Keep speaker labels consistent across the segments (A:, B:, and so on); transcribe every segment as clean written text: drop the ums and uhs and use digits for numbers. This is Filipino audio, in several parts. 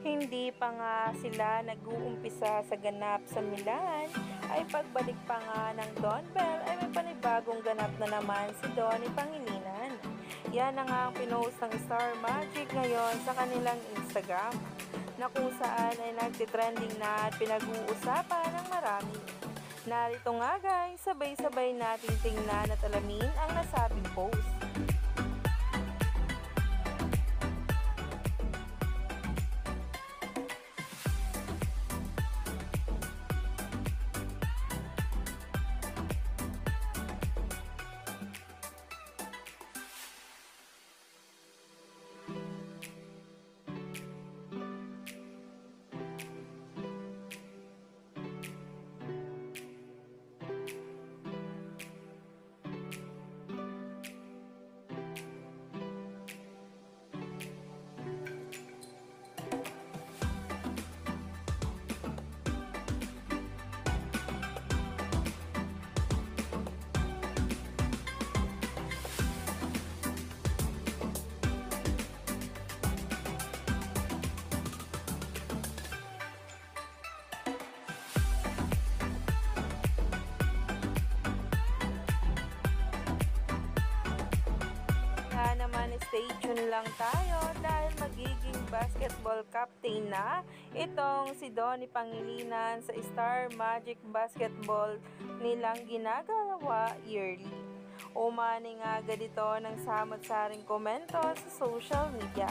A: Hindi pa nga sila nag-uumpisa sa ganap sa Milan, ay pagbalik pa nga ng Don Bell ay may panibagong ganap na naman si Donnie Pangilinan. Yan na nga ang pinost ng Star Magic ngayon sa kanilang Instagram, na kung saan ay nagtitrending na at pinag-uusapan ng marami. Narito nga guys, sabay-sabay nating tingnan at alamin ang nasabing post. Naman stay tuned lang tayo dahil magiging basketball captain na itong si Donnie Pangilinan sa Star Magic Basketball nilang ginagawa yearly. Umani nga agad ito ng samot-saring komento sa social media.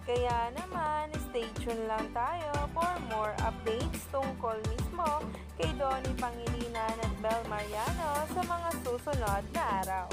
A: Kaya naman stay tuned lang tayo for more updates tungkol mismo kay Donnie Pangilinan at Bel Mariano sa mga susunod na araw.